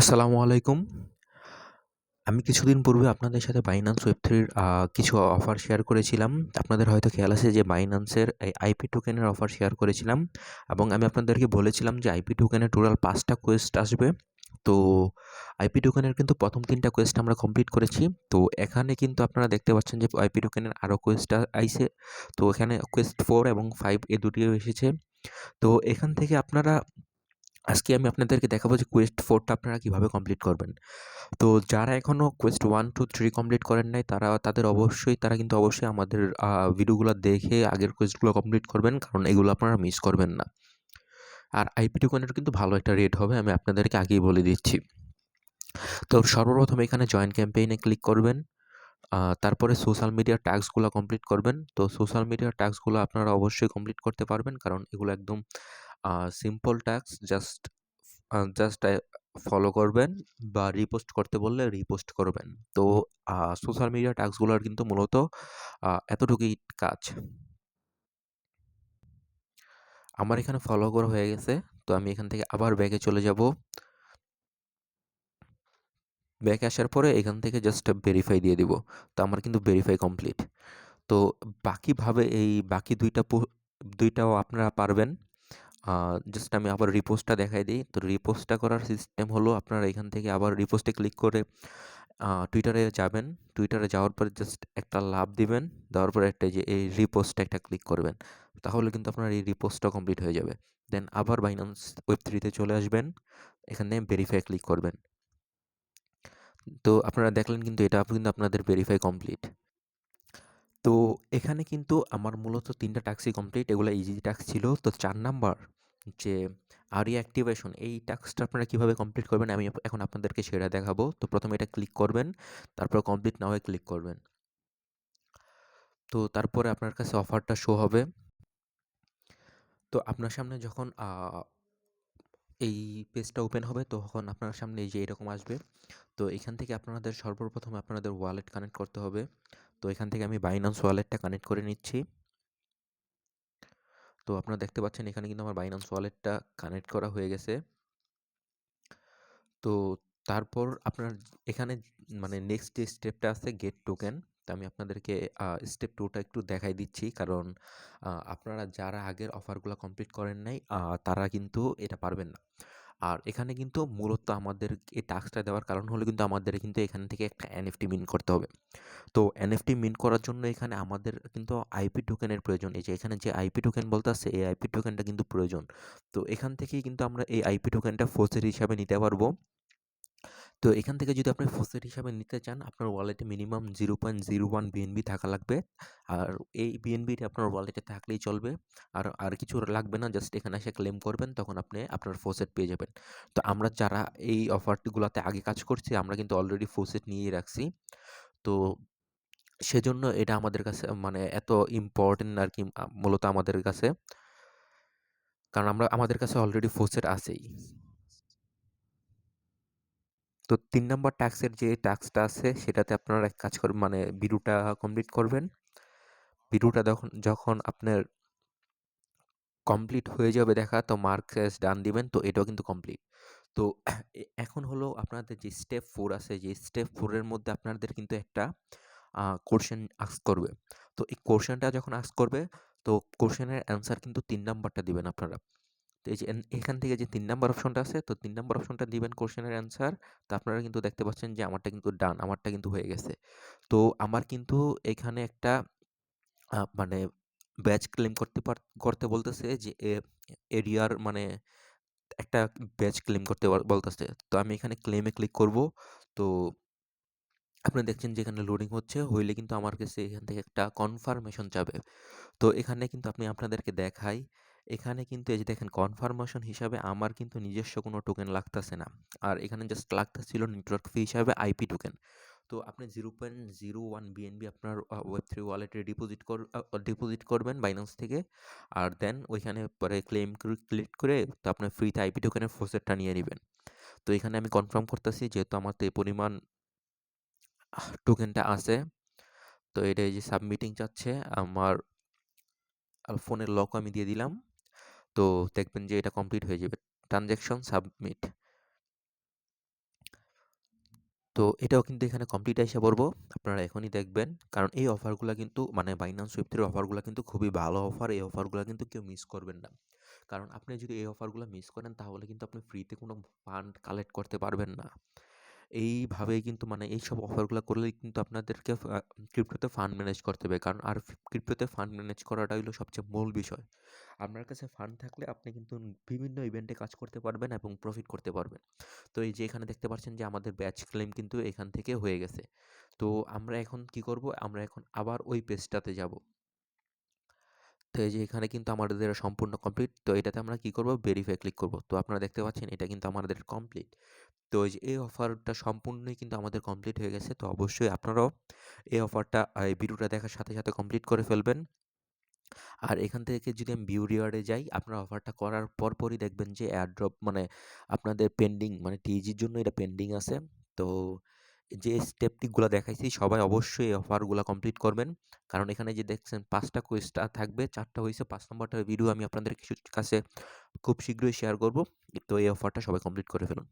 আসসালামু আলাইকুম। আমি কিছুদিন পূর্বে আপনাদের সাথে Binance Web3 র কিছু অফার শেয়ার করেছিলাম। আপনাদের হয়তো খেয়াল আছে যে Binance এর এই আইপি টোকেনের অফার শেয়ার করেছিলাম এবং আমি আপনাদেরকে বলেছিলাম যে আইপি টোকেনের টোটাল ৫ টা কোয়েস্ট আসবে। তো আইপি টোকেনের কিন্তু ১ম ৩ টা কোয়েস্ট আমরা কমপ্লিট করেছি। তো এখানে কিন্তু আপনারা দেখতে পাচ্ছেন যে আইপি টোকেনের আরও কোয়েস্ট আইছে। তো এখানে কোয়েস্ট ৪ এবং ৫ এই দুটিও এসেছে। তো এখান থেকে আপনারা আজকে আমি আপনাদেরকে দেখাবো যে কোয়েস্ট ৪ টা আপনারা কিভাবে কমপ্লিট করবেন। তো যারা এখনও কোয়েস্ট 1, 2, 3 কমপ্লিট করেন নাই তারা কিন্তু অবশ্যই আমাদের ভিডিওগুলো দেখে আগের কোয়েস্টগুলো কমপ্লিট করবেন, কারণ এগুলো আপনারা মিস করবেন না। আর আইপি টোকেনের কিন্তু ভালো একটা রেট হবে, আমি আপনাদেরকে আগেই বলে দিচ্ছি। তো সর্বপ্রথম এখানে জয়েন ক্যাম্পেইনে ক্লিক করবেন। তারপরে সোশ্যাল মিডিয়ার টাস্কগুলো কমপ্লিট করবেন। তো সোশ্যাল মিডিয়ার টাস্কগুলো আপনারা অবশ্যই কমপ্লিট করতে পারবেন, কারণ এগুলো একদম সিম্পল টাস্ক। জাস্ট ফলো করবেন বা রিপোস্ট করতে বললে রিপোস্ট করবেন। তো সোশ্যাল মিডিয়া টাস্কগুলোর কিন্তু মূলত এতটুকুই কাজ। আমার এখানে ফলো করা হয়ে গেছে। তো আমি এখান থেকে আবার ব্যাকে চলে যাব। ব্যাকে আসার পরে এখান থেকে জাস্ট ভেরিফাই দিয়ে দিব। তো আমার কিন্তু ভেরিফাই কমপ্লিট। তো বাকিভাবে এই বাকি ২টাও আপনারা পারবেন। জাস্ট আমি আবার রিপোস্টটা দেখাই দিই। তো রিপোস্টটা করার সিস্টেম হলো আপনারা এখান থেকে আবার রিপোস্টে ক্লিক করে টুইটারে যাবেন। টুইটারে যাওয়ার পরে জাস্ট একটা লাভ দিবেন। দেওয়ার পরে একটা যে এই রিপোস্টে একটা ক্লিক করবেন। তাহলে কিন্তু আপনার এই রিপোস্টটা কমপ্লিট হয়ে যাবে। দেন আবার বাইন্যান্স ওয়েব3 তে চলে আসবেন। এখানে ভেরিফাই ক্লিক করবেন। তো আপনারা দেখলেন কিন্তু এটা কিন্তু আপনাদের ভেরিফাই কমপ্লিট। তো এখানে কিন্তু আমার মূলত ৩ টা টাস্কই কমপ্লিট। এগুলা ইজি টাস্ক ছিল। তো ৪ নাম্বার যে আরিয়া অ্যাক্টিভেশন, এই টাস্কটা আপনারা কিভাবে কমপ্লিট করবেন আমি এখন আপনাদেরকে সেটা দেখাবো। তো প্রথমে এটা ক্লিক করবেন, তারপর কমপ্লিট নাও এ ক্লিক করবেন। তো তারপরে আপনার কাছে অফারটা শো হবে। তো আপনার সামনে যখন এই পেজটা ওপেন হবে তখন আপনার সামনে এই যে এরকম আসবে। তো এখান থেকে আপনাদের সর্বপ্রথম আপনাদের ওয়ালেট কানেক্ট করতে হবে। তো এখান থেকে আমি বাইন্যান্স ওয়ালেটটা কানেক্ট করে নিচ্ছি। তো আপনারা দেখতে পাচ্ছেন এখানে কিন্তু আমার বাইন্যান্স ওয়ালেটটা কানেক্ট করা হয়ে গেছে। তো তারপর আপনার এখানে মানে নেক্সট যে স্টেপটা আছে গেট টোকেন। তো আমি আপনাদেরকে স্টেপ 2 টা একটু দেখাই দিচ্ছি, কারণ আপনারা যারা আগের অফারগুলো কমপ্লিট করেন নাই তারা কিন্তু এটা পারবেন না। আর এখানে কিন্তু মূলত আমাদের এই টাস্কটা দেওয়ার কারণ হলো কিন্তু আমাদের কিন্তু এখান থেকে একটা এনএফটি মিন্ট করতে হবে। তো এনএফটি মিন্ট করার জন্য এখানে আমাদের কিন্তু আইপি টোকেনের প্রয়োজন। এই যে এখানে যে আইপি টোকেন বলতেছে এই আইপি টোকেনটা কিন্তু প্রয়োজন। তো এখান থেকেই কিন্তু আমরা এই আইপি টোকেনটা ফসেট হিসাবে নিতে পারবো। তো এখান থেকে যদি আপনি ফসেট হিসাবে নিতে চান আপনার ওয়ালেটে মিনিমাম 0.01 বিএনবি থাকা লাগবে। আর এই বিএনবিটা আপনার ওয়ালেটে থাকলেই চলবে। আর কিছু লাগবে না, জাস্ট এখানে এসে ক্লেম করবেন, তখন আপনি আপনার ফসেট পেয়ে যাবেন। তো আমরা যারা এই অফারগুলোতে আগে কাজ করছি আমরা কিন্তু অলরেডি ফসেট নিয়েই রাখছি। তো সেজন্য এটা আমাদের কাছে মানে এত ইম্পর্টেন্ট আর কি, মূলত আমাদের কাছে, কারণ আমাদের কাছে অলরেডি ফসেট আছেই। তো ৩ নাম্বার টাস্কের যে টাস্কটা আছে সেটাতে আপনারা এক কাজ করবেন, মানে ভিডিওটা কমপ্লিট করবেন। ভিডিওটা যখন আপনার কমপ্লিট হয়ে যাবে দেখা, তো মার্ক অ্যাজ ডান দিবেন। তো এটাও কিন্তু কমপ্লিট। তো এখন হলো আপনাদের যে স্টেপ 4 আছে, যে স্টেপ 4 এর মধ্যে আপনাদের কিন্তু একটা কোয়েশ্চেন আস্ক করবে। তো এই কোয়েশ্চেনটা যখন আস্ক করবে, তো কোয়েশ্চেনের অ্যান্সার কিন্তু ৩ নাম্বারটা দিবেন আপনারা। তো এই যে এখান থেকে যে ৩ নাম্বার অপশনটা আছে, তো ৩ নাম্বার অপশনটা দিবেন কোয়েশ্চেনের অ্যান্সার। তো আপনারা কিন্তু দেখতে পাচ্ছেন যে আমারটা কিন্তু ডান, আমারটা কিন্তু হয়ে গেছে। তো আমার কিন্তু এখানে একটা মানে ব্যাচ ক্লেম করতে বলতেছে যে এরিয়ার মানে একটা ব্যাচ ক্লেম করতে বলতেছে। তো আমি এখানে ক্লেমে ক্লিক করব। তো আপনি দেখছেন যে এখানে লোডিং হচ্ছে, হইলে কিন্তু আমার কাছে এখান থেকে একটা কনফার্মেশন যাবে। তো এখানে কিন্তু আমি আপনাদেরকে দেখাই, এখানে কিন্তু এই যে দেখেন কনফার্মেশন হিসাবে আমার কিন্তু নিজস্ব কোনো টোকেন লাগতেছে না। আর এখানে জাস্ট লাগতেছিল নেটওয়ার্ক ফি হিসাবে আইপি টোকেন। তো আপনি 0.01 বিএনবি আপনার ওয়েব3 ওয়ালেটে ডিপোজিট করবেন বাইন্যান্স থেকে। আর দেন ওইখানে পরে ক্লেম ক্লিক করে তো আপনার ফ্রিতে আইপি টোকেনের ফসেটটা নিয়ে নেবেন। তো এখানে আমি কনফার্ম করতেছি যেহেতু আমার তো এই পরিমাণ টোকেনটা আছে। তো এটা এই যে সাবমিটিং চাচ্ছে আমার ফোনের লকও আমি দিয়ে দিলাম। তো দেখবেন যে এটা কমপ্লিট হয়ে যাবে। Transaction submit. তো এটাও কিন্তু এখানে কমপ্লিট আইসা পড়বো। আপনারা এখনই দেখবেন। কারণ এই অফারগুলা কিন্তু মানে Binance Web3 এর অফারগুলা কিন্তু খুবই ভালো অফার। এই অফারগুলা কিন্তু কেউ মিস করবেন না। কারণ আপনি যদি এই অফারগুলা মিস করেন তাহলে কিন্তু আপনি ফ্রিতে কোনো ফান্ড কালেক্ট করতে পারবেন না। এইভাবেই কিন্তু মানে এইসব অফারগুলা করলেই কিন্তু আপনাদেরকে ক্রিপ্টোতে ফান্ড ম্যানেজ করতে হবে। কারণ আর ক্রিপ্টোতে ফান্ড ম্যানেজ করাটা হলো সবচেয়ে মূল বিষয়। আপনার কাছে ফান্ড থাকলে আপনি কিন্তু বিভিন্ন ইভেন্টে কাজ করতে পারবেন এবং প্রফিট করতে পারবেন। তো এই যে এখানে দেখতে পাচ্ছেন যে আমাদের ব্যাচ ক্লেম কিন্তু এখান থেকে হয়ে গেছে। তো আমরা এখন কি করব? আমরা এখন আবার ওই পেজটাতে যাব। তো এই যে এখানে কিন্তু আমাদের সম্পূর্ণ কমপ্লিট। তো এটাতে আমরা কি করব? ভেরিফাই ক্লিক করব। তো আপনারা দেখতে পাচ্ছেন এটা কিন্তু আমাদের কমপ্লিট। তো এই যে এই অফারটা সম্পূর্ণই কিন্তু আমাদের কমপ্লিট হয়ে গেছে। তো অবশ্যই আপনারাও এই অফারটা এই ভিডিওটা দেখার সাথে, সাথে কমপ্লিট করে ফেলবেন। আর এখান থেকে যদি আমি ভিউ রিওয়ার্ডে যাই, আপনারা অফারটা করার পরপরই দেখবেন যে এয়ারড্রপ মানে আপনাদের পেন্ডিং মানে টিজির জন্য এটা পেন্ডিং আছে। তো যে স্টেপটিগুলা দেখাইছি সবাই অবশ্যই এই অফারগুলা কমপ্লিট করবেন। কারণ এখানে যে দেখছেন ৫ টা কুইজটা থাকবে, ৪ টা হইছে, ৫ নম্বরটার ভিডিও আমি আপনাদের কাছে খুব শীঘ্রই শেয়ার করব। তো এই অফারটা সবাই কমপ্লিট করে ফেলুন।